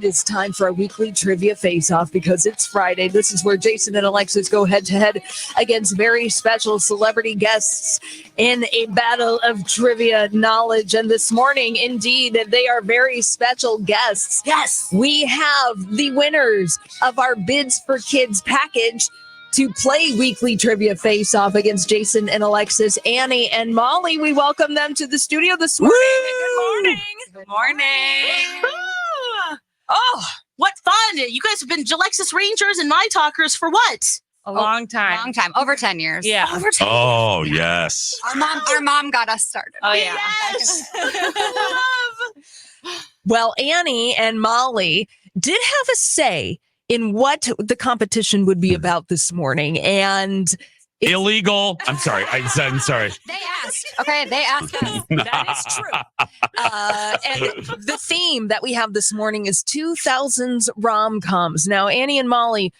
It's time for our weekly trivia face-off because it's Friday. This is where Jason and Alexis go head-to-head against very special celebrity guests in a battle of trivia knowledge. And this morning, indeed, they are very special guests. Yes. We have the winners of our Bids for Kids package to play weekly trivia face-off against Jason and Alexis, Annie and Molly. We welcome them to the studio this morning. Woo! Good morning. Good morning. Oh, what fun. You guys have been Alexis Rangers and myTalkers for what? A long time. Long time. Over 10 years. Yeah. Over 10 Oh, years. yes. Our mom got us started. Oh, yeah. Yes. Well, Annie and Molly did have a say in what the competition would be about this morning. And Illegal. I'm sorry. I'm sorry. They asked. Okay, they asked us. that is true. And the theme that we have this morning is 2000s rom-coms. Now, Annie and Molly,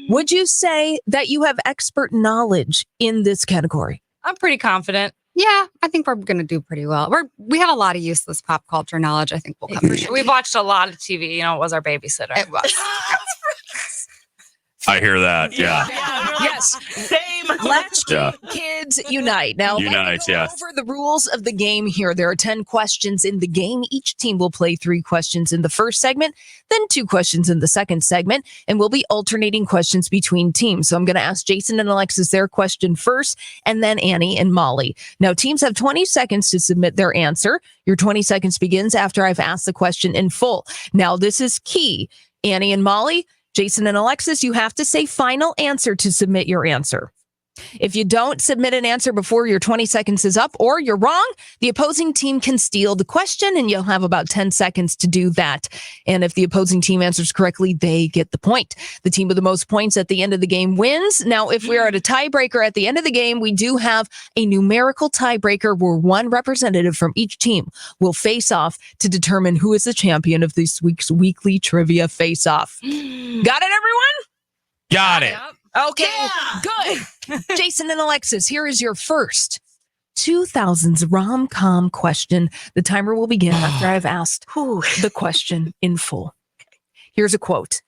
would you say that you have expert knowledge in this category? I'm pretty confident. Yeah, I think we're going to do pretty well. We have a lot of useless pop culture knowledge. I think we'll cover it. We've watched a lot of TV. You know, it was our babysitter. It was. I hear that. Yeah. Yes. Same. Latchkey Kids Unite. Now, Unite, let me go yes. over the rules of the game here. There are 10 questions in the game. Each team will play 3 questions in the first segment, then 2 questions in the second segment, and we'll be alternating questions between teams. So I'm going to ask Jason and Alexis their question first, and then Annie and Molly. Now, teams have 20 seconds to submit their answer. Your 20 seconds begins after I've asked the question in full. Now, this is key. Annie and Molly, Jason and Alexis, you have to say final answer to submit your answer. If you don't submit an answer before your 20 seconds is up or you're wrong, the opposing team can steal the question and you'll have about 10 seconds to do that. And if the opposing team answers correctly, they get the point. The team with the most points at the end of the game wins. Now, if we are at a tiebreaker at the end of the game, we do have a numerical tiebreaker where one representative from each team will face off to determine who is the champion of this week's weekly trivia face-off. Got it, everyone? Got it. Okay, good. Jason and Alexis, here is your first 2000s rom-com question. The timer will begin after I've asked the question in full. Here's a quote.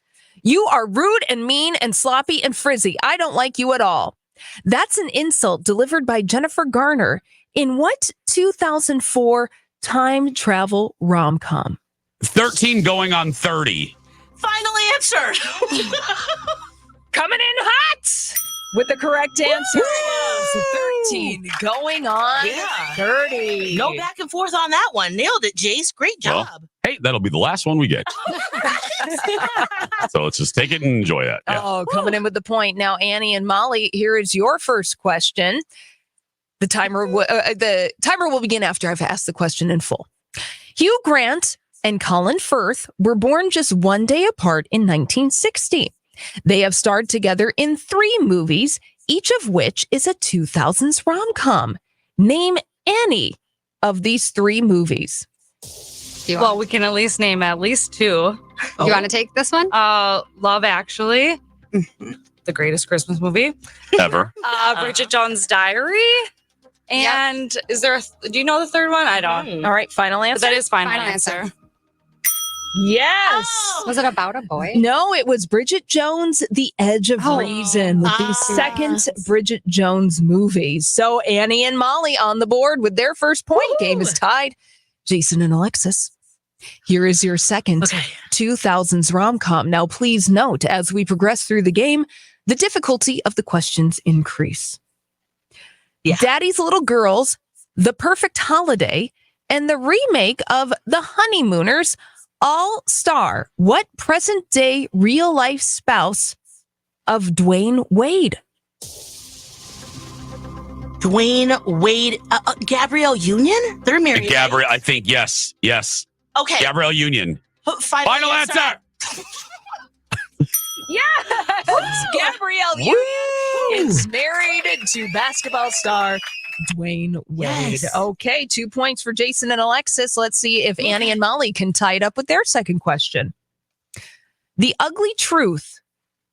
"You are rude and mean and sloppy and frizzy. I don't like you at all." That's an insult delivered by Jennifer Garner in what 2004 time travel rom-com? 13 going on 30. Final answer. Coming in hot with the correct answer. It is 13 going on 30. No back and forth on that one. Nailed it, Jace. Great job. Well, hey, that'll be the last one we get. So let's just take it and enjoy that. Yeah. Oh, coming in with the point. Now, Annie and Molly, here is your first question. The timer will begin after I've asked the question in full. Hugh Grant and Colin Firth were born just one day apart in 1960. They have starred together in 3 movies, each of which is a 2000s rom-com. Name any of these 3 movies. Well, we can at least name at least 2. You want to take this one? Love Actually, the greatest Christmas movie. Ever. Bridget Jones' Diary. And is there do you know the third one? I don't. All right, final But answer. that is final Final answer. answer. Yes. Oh. Was it about a boy? No, it was Bridget Jones' The Edge of Reason, the second Bridget Jones movie. So Annie and Molly on the board with their first point. Game is tied. Jason and Alexis, here is your second 2000s rom-com. Now, please note, as we progress through the game, the difficulty of the questions increase. Yeah. Daddy's Little Girls, The Perfect Holiday, and the remake of The Honeymooners all star what present-day real-life spouse of Dwayne Wade? Dwayne Wade, Gabrielle Union? They're married. Gabrielle, I think, yes. Okay. Gabrielle Union. Final answer. Yes! Gabrielle Union is married to basketball star Dwayne Wade. Yes. Okay, 2 points for Jason and Alexis. Let's see if Annie and Molly can tie it up with their second question. The Ugly Truth,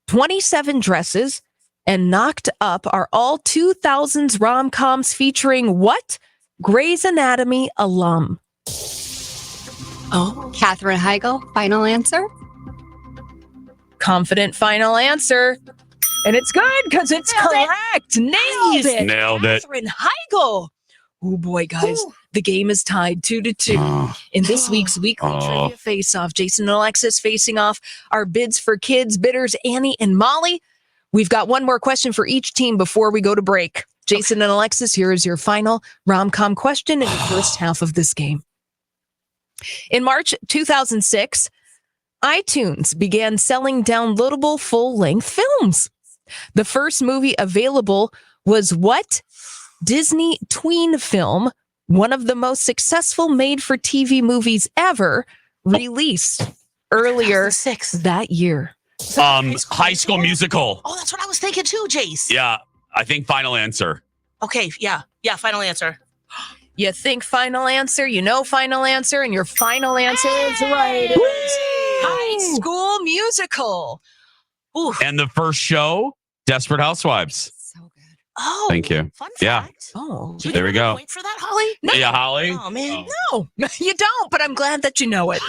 27 Dresses, and Knocked Up are all 2000s rom-coms featuring what Grey's Anatomy alum? Oh. Katherine Heigl. Final answer? Confident final answer. And it's good because it's correct. Nailed it. Nailed it. Catherine Heigl. Oh boy, guys. The game is tied 2-2. Oh. In this week's weekly trivia face-off, Jason and Alexis facing off our bids for kids, bidders, Annie and Molly. We've got one more question for each team before we go to break. Jason and Alexis, here is your final rom-com question in the first half of this game. In March 2006, iTunes began selling downloadable full-length films. The first movie available was what Disney tween film, one of the most successful made-for-TV movies ever, released earlier that year? High School Musical. Oh, that's what I was thinking too, Jace. Yeah, I think final answer. Okay, yeah, final answer. You think final answer, you know final answer, and your final answer is right. It is High School Musical. Ooh. And the first show, Desperate Housewives. So good. Oh, Thank you. Fun Yeah. fact. Oh, You There we didn't have a go. point for that, Holly? no, Yeah, Holly. Oh man. no, you don't, but I'm glad that you know it.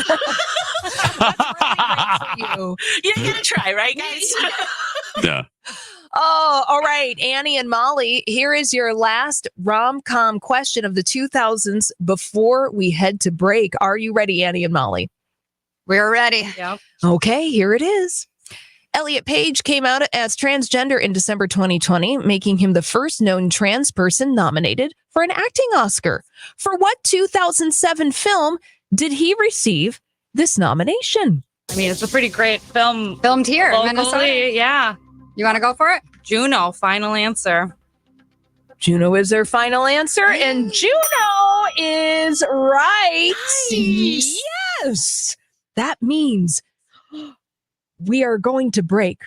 You. You're gonna try, right, guys? Yeah. Oh, all right. Annie and Molly, here is your last rom-com question of the 2000s before we head to break. Are you ready, Annie and Molly? We're ready. Yep. Okay, here it is. Elliot Page came out as transgender in December 2020, making him the first known trans person nominated for an acting Oscar. For what 2007 film did he receive this nomination? I mean, it's a pretty great film. Filmed here in Minnesota. Locally, yeah. You want to go for it? Juno, final answer. Juno is their final answer, and Juno is right. Nice. Yes. That means we are going to break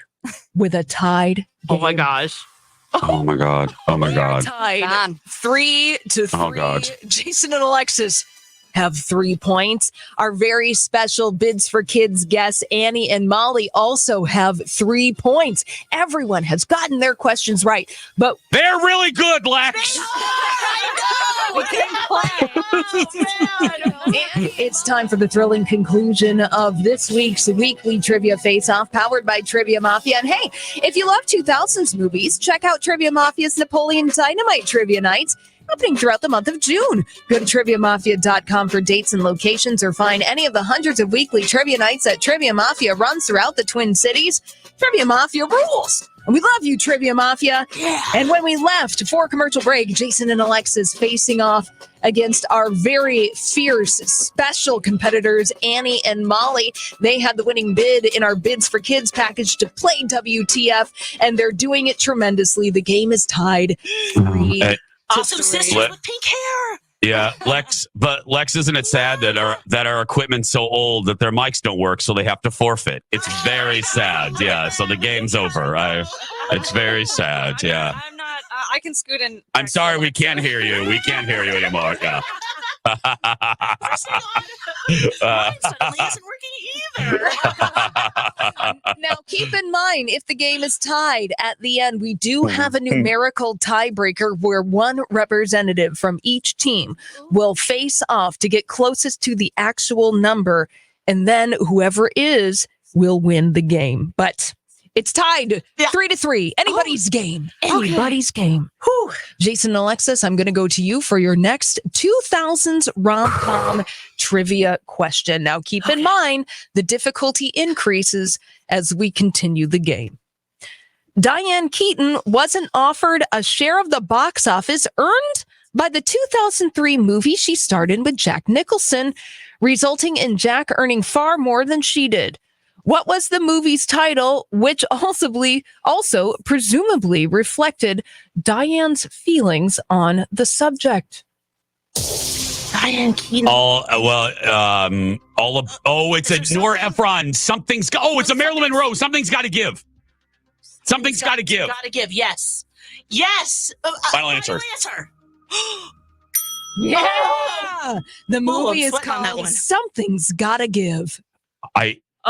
with a tied Oh my game. gosh. Oh my God. Oh my We are God. tied Done. 3-3. Oh, God. Jason and Alexis have 3 points. Our very special Bids for Kids guests, Annie and Molly, also have 3 points. Everyone has gotten their questions right, but They're really good, Lex. we can play. And it's time for the thrilling conclusion of this week's weekly Trivia Face-Off, powered by Trivia Mafia. And hey, if you love 2000s movies, check out Trivia Mafia's Napoleon Dynamite Trivia Nights, happening throughout the month of June. Go to TriviaMafia.com for dates and locations, or find any of the hundreds of weekly trivia nights that Trivia Mafia runs throughout the Twin Cities. Trivia Mafia rules. And we love you, Trivia Mafia. Yeah. And when we left for commercial break, Jason and Alexis facing off against our very fierce special competitors, Annie and Molly. They had the winning bid in our Bids for Kids package to play WTF, and they're doing it tremendously. The game is tied 3 Hey, Awesome 3. sisters Let- with pink hair. yeah, Lex. But Lex, isn't it sad that our equipment's so old that their mics don't work, so they have to forfeit? It's very sad. Yeah. So the game's over. It's very sad. Yeah. I'm not. I can scoot in. I'm sorry, we can't hear you. We can't hear you anymore. Yeah. Mine suddenly isn't working either. Now, keep in mind, if the game is tied at the end, we do have a numerical tiebreaker where one representative from each team will face off to get closest to the actual number, and then whoever is will win the game. But it's tied Yeah. 3-3. Anybody's game. Anybody's game. Whew. Jason and Alexis, I'm going to go to you for your next 2000s rom-com trivia question. Now, keep in mind, the difficulty increases as we continue the game. Diane Keaton wasn't offered a share of the box office earned by the 2003 movie she starred in with Jack Nicholson, resulting in Jack earning far more than she did. What was the movie's title, which also presumably reflected Diane's feelings on the subject? Diane Keaton. It's a Nora Ephron. It's a Marilyn Monroe. Something's got to give. Something's got to give. Gotta give. Yes. Yes. Final answer. Yeah. The movie is sweating on that called one. Something's Gotta Give.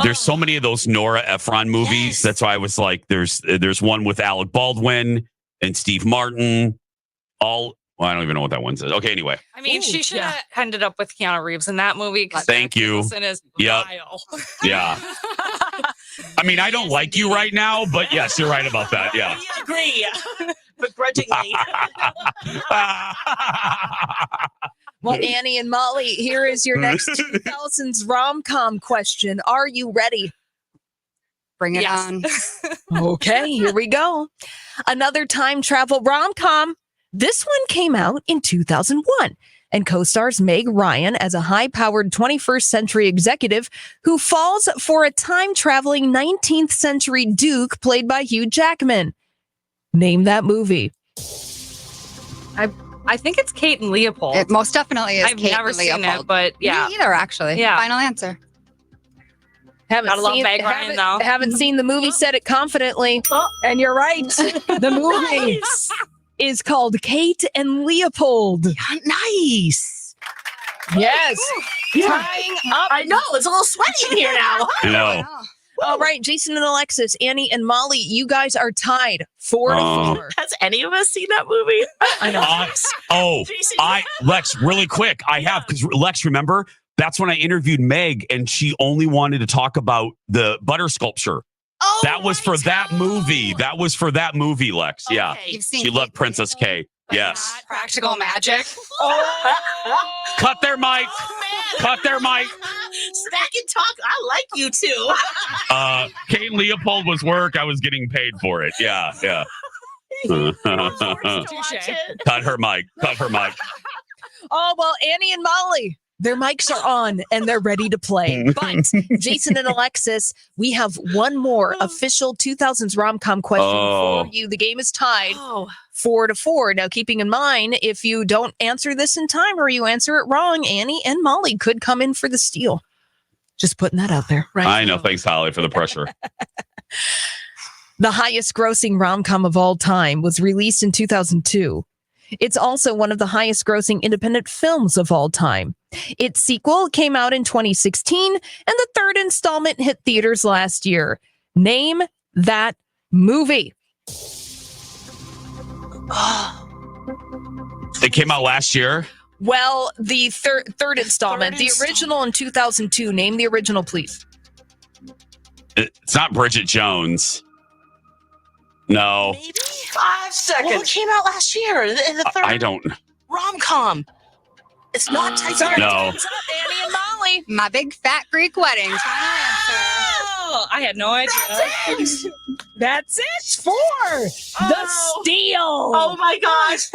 There's so many of those Nora Ephron movies. Yes. That's why I was like, there's one with Alec Baldwin and Steve Martin. I don't even know what that one says. Okay, anyway. I mean, Ooh, she should yeah. have ended up with Keanu Reeves in that movie. 'cause Thank Jack you. Nicholson is Yep. vile. Yeah. I mean, I don't like you right now, but yes, you're right about that. Yeah. We agree. Begrudgingly. Well, Annie and Molly, here is your next 2000s rom-com question. Are you ready? Bring it Yes. on. Okay, here we go. Another time travel rom-com. This one came out in 2001 and co-stars Meg Ryan as a high-powered 21st century executive who falls for a time-traveling 19th century duke played by Hugh Jackman. Name that movie. I think it's Kate and Leopold. It most definitely is I've Kate never and seen Leopold. it, but yeah. Me either, actually. Yeah. Final answer. Haven't Gotta love Meg Ryan, though. Haven't seen the movie, said it confidently. Oh. And you're right. The movie is called Kate and Leopold. Nice. Yes. Tying up. I know. It's a little sweaty in here now. I know. All right, Jason and Alexis, Annie and Molly, you guys are tied 4-4. Has any of us seen that movie? I know. Jason, Lex, really quick. I have, because Lex, remember, that's when I interviewed Meg and she only wanted to talk about the butter sculpture. Oh, That was for that movie. That was for that movie, Lex. Yeah. Okay. You've seen She loved Kate and Princess Leopold? K. Yes. Not Practical Magic. Cut their mic. Oh, man. Cut their mic. Snack and talk. I like you too. Kate Leopold was work. I was getting paid for it. Yeah. Yeah. Watch it. Cut her mic. Cut her mic. Oh, well, Annie and Molly, their mics are on and they're ready to play. But Jason and Alexis, we have one more official 2000s rom-com question for you. The game is tied Oh, 4-4. Now, keeping in mind, if you don't answer this in time or you answer it wrong, Annie and Molly could come in for the steal. Just putting that out there. right. I know. Thanks, Holly, for the pressure. The highest grossing rom-com of all time was released in 2002. It's also one of the highest grossing independent films of all time. Its sequel came out in 2016, and the third installment hit theaters last year. Name that movie. It came out last year. Well, the third installment, the original in 2002. Name the original, please. It's not Bridget Jones. No. Maybe 5 seconds. Well, it came out last year. The third I don't. rom-com. It's not Sorry, Titanic. No. time's up, Annie and Molly. My Big Fat Greek Wedding. Final answer. Oh, I had no idea. That's it for the steal. Oh my gosh.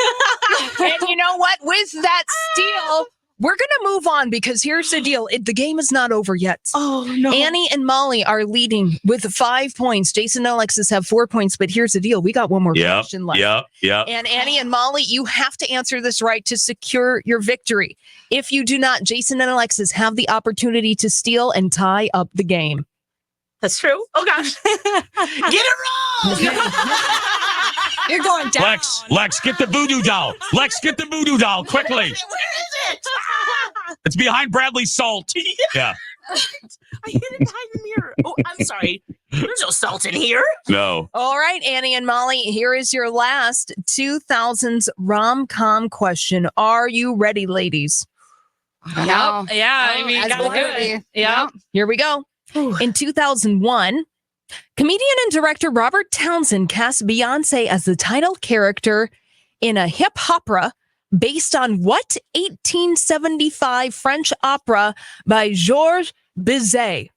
And you know what? With that steal, we're going to move on because here's the deal. The game is not over yet. Oh no. Annie and Molly are leading with 5 points. Jason and Alexis have 4 points, but here's the deal. We got one more Yep. question left. Yep. And Annie and Molly, you have to answer this right to secure your victory. If you do not, Jason and Alexis have the opportunity to steal and tie up the game. That's true. Oh gosh. Get it wrong. You're going down. Lex, get the voodoo doll. Lex, get the voodoo doll quickly. Where is it? It's behind Bradley's salt. Yeah. I hid it behind the mirror. Oh, I'm sorry. There's no salt in here. No. All right, Annie and Molly, here is your last 2000s rom-com question. Are you ready, ladies? No. Yeah, I Oh, mean, as gotta will do be. it. Yeah. Here we go. In 2001, comedian and director Robert Townsend cast Beyonce as the title character in a hip opera based on what 1875 French opera by Georges Bizet?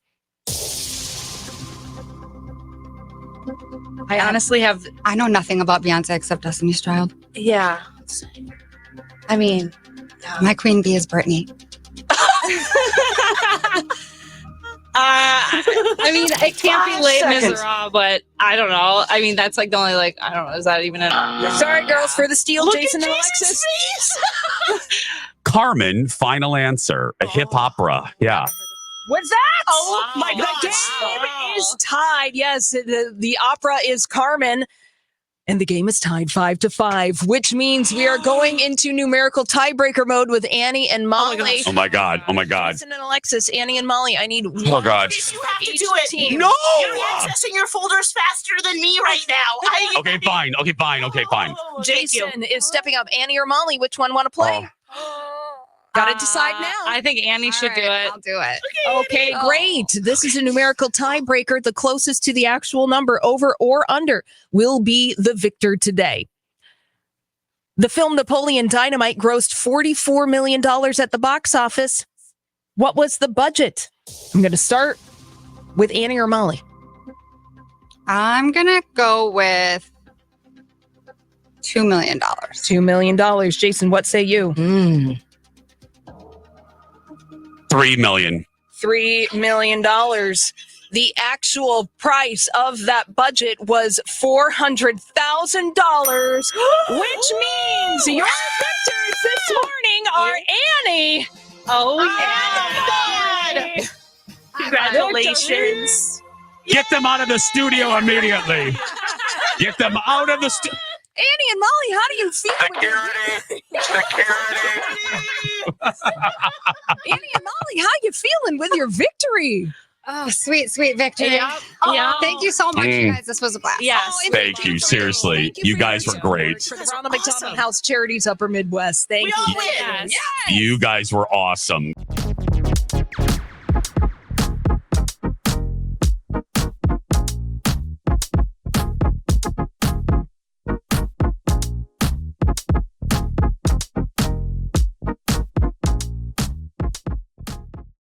I honestly have. I know nothing about Beyonce except Destiny's Child. Yeah. I mean, My queen bee is Britney. I mean, it can't be 5 Les seconds. Miserables, but I don't know. I mean, that's like the only I don't know. Is that even a? Sorry, girls, for the steal, Look Jason at and Jason's Alexis. face. Carmen, final answer. A hip opera. Yeah. What's that? Oh my The gosh. game is tied. Yes, the opera is Carmen. And the game is tied 5-5, which means we are going into numerical tiebreaker mode with Annie and Molly. gosh. Oh my God. Oh my God. Jason and Alexis, Annie and Molly, I need Oh God. You have to each do it. team. No. You're accessing your folders faster than me right now. Okay, fine. Okay, fine. Oh, thank you. Jason is stepping up. Annie or Molly, which one want to play? Got to decide now. I think Annie should do it. I'll do it. Okay, great. This is a numerical tiebreaker. The closest to the actual number, over or under, will be the victor today. The film Napoleon Dynamite grossed $44 million at the box office. What was the budget? I'm going to start with Annie or Molly. I'm going to go with $2 million. $2 million. Jason, what say you? $3 million. $3 million. The actual price of that budget was $400,000, which means your victors this morning are Annie. Oh, yeah. Congratulations. Get them out of the studio immediately. Get them out of the studio. Annie and Molly, how do you feel? Security. Annie and Molly, how you feeling with your victory? Oh, sweet victory. Yeah. Thank you so much, you guys. This was a blast. Yes. Thank you. Seriously. Thank You for guys your were great. support For the Ronald McDonald House Charities Upper Midwest. Thank you. We all win. Yes. You guys were awesome.